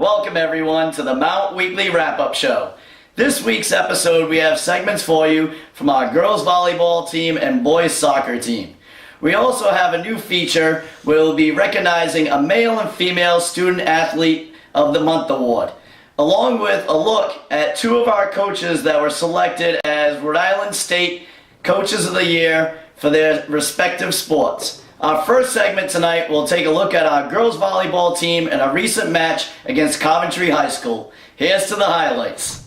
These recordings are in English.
Welcome everyone to the Mount Weekly Wrap-Up Show. This week's episode we have segments for you from our girls volleyball team and boys soccer team. We also have a new feature where we'll be recognizing a male and female student athlete of the month award, along with a look at two of our coaches that were selected as Rhode Island State Coaches of the Year for their respective sports. Our first segment tonight will take a look at our girls volleyball team in a recent match against Coventry High School. Here's to the highlights.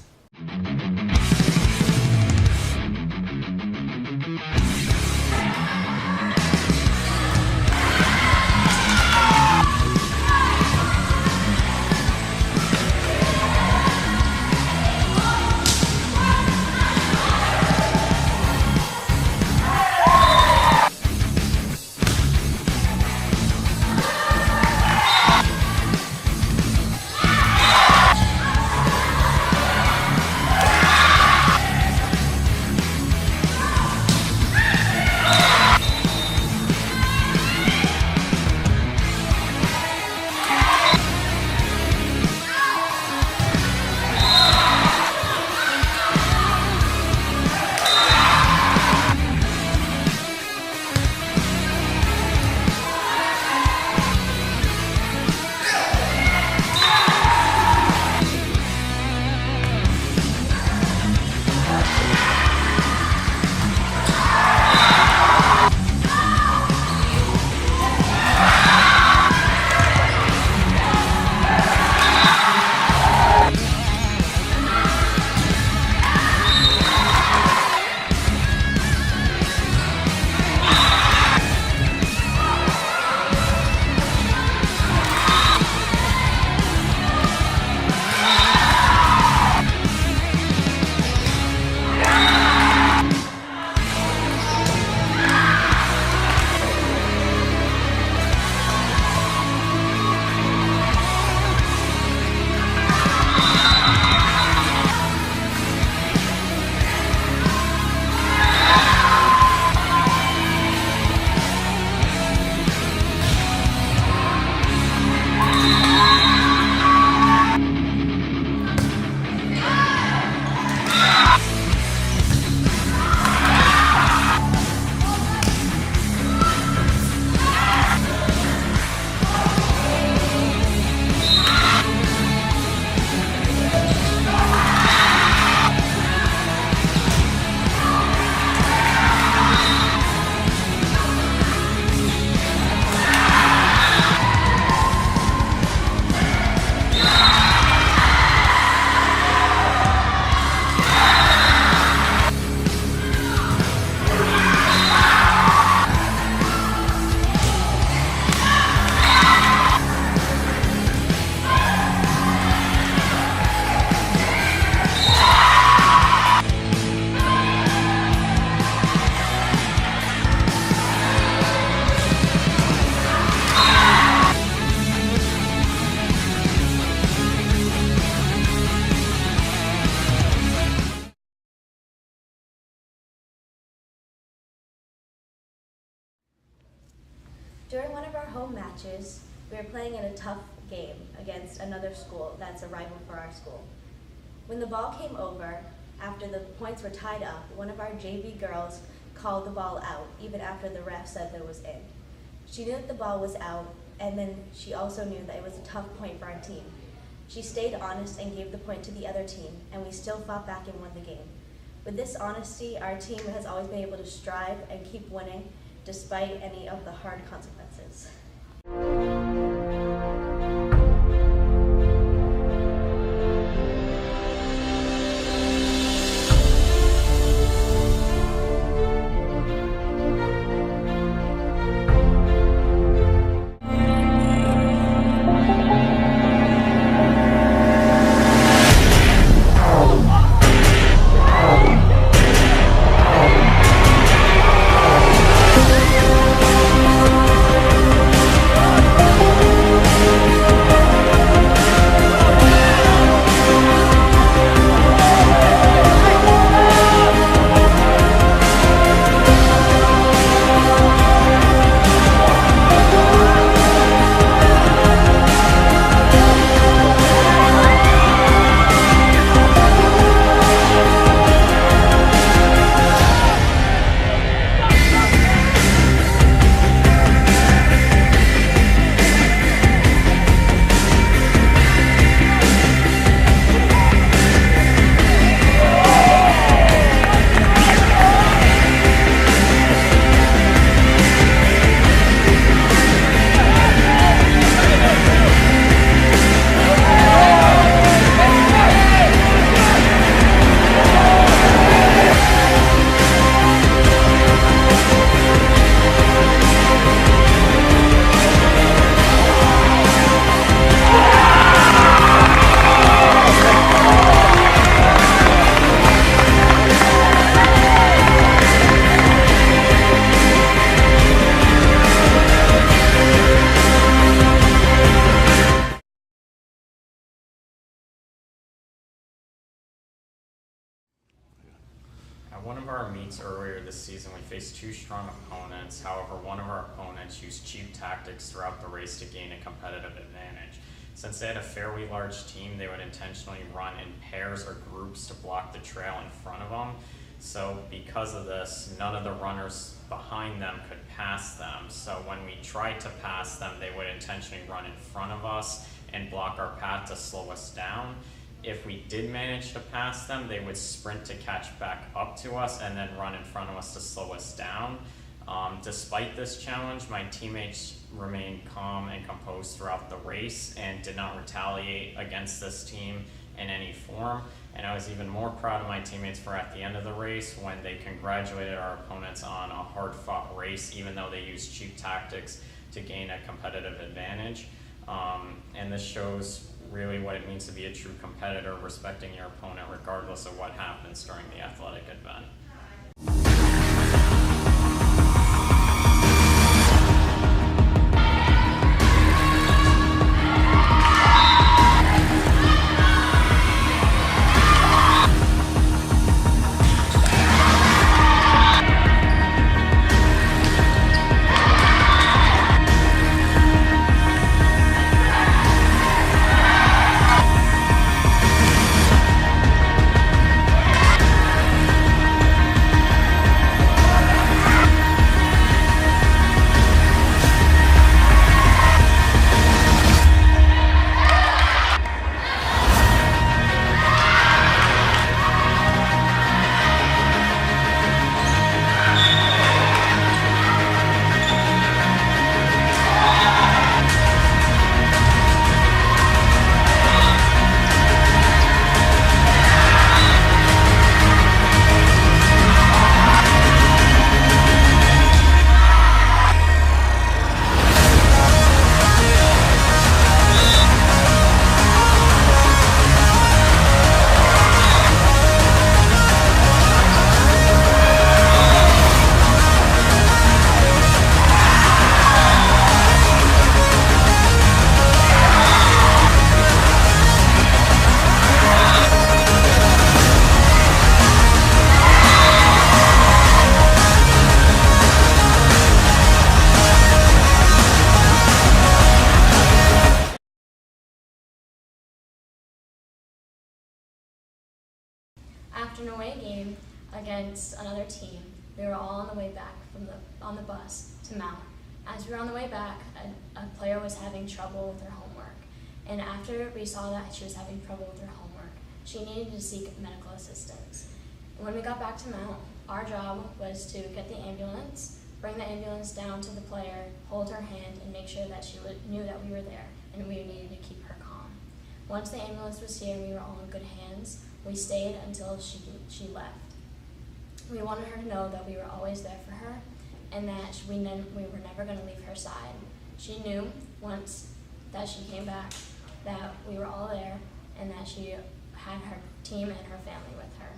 During one of our home matches, we were playing in a tough game against another school that's a rival for our school. When the ball came over, after the points were tied up, one of our JV girls called the ball out, even after the ref said that it was in. She knew that the ball was out, and then she also knew that it was a tough point for our team. She stayed honest and gave the point to the other team, and we still fought back and won the game. With this honesty, our team has always been able to strive and keep winning, despite any of the hard consequences. One of our meets earlier this season, we faced two strong opponents. However, one of our opponents used cheap tactics throughout the race to gain a competitive advantage. Since they had a fairly large team, they would intentionally run in pairs or groups to block the trail in front of them. So because of this, none of the runners behind them could pass them. So when we tried to pass them, they would intentionally run in front of us and block our path to slow us down. If we did manage to pass them, they would sprint to catch back up to us and then run in front of us to slow us down. Despite this challenge, my teammates remained calm and composed throughout the race and did not retaliate against this team in any form. And I was even more proud of my teammates for at the end of the race when they congratulated our opponents on a hard-fought race, even though they used cheap tactics to gain a competitive advantage. And this shows really what it means to be a true competitor, respecting your opponent regardless of what happens during the athletic event. After an away game against another team, we were all on the way back on the bus to Mount. As we were on the way back, a player was having trouble with her homework. And after we saw that she was having trouble with her homework, she needed to seek medical assistance. When we got back to Mount, our job was to get the ambulance, bring the ambulance down to the player, hold her hand, and make sure that she knew that we were there and we needed to keep her calm. Once the ambulance was here and we were all in good hands, we stayed until she left. We wanted her to know that we were always there for her and that we were never going to leave her side. She knew once that she came back that we were all there and that she had her team and her family with her.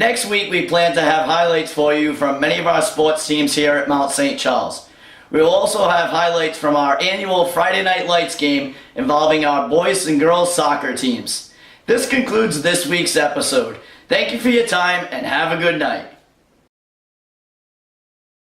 Next week, we plan to have highlights for you from many of our sports teams here at Mount St. Charles. We will also have highlights from our annual Friday Night Lights game involving our boys and girls soccer teams. This concludes this week's episode. Thank you for your time and have a good night.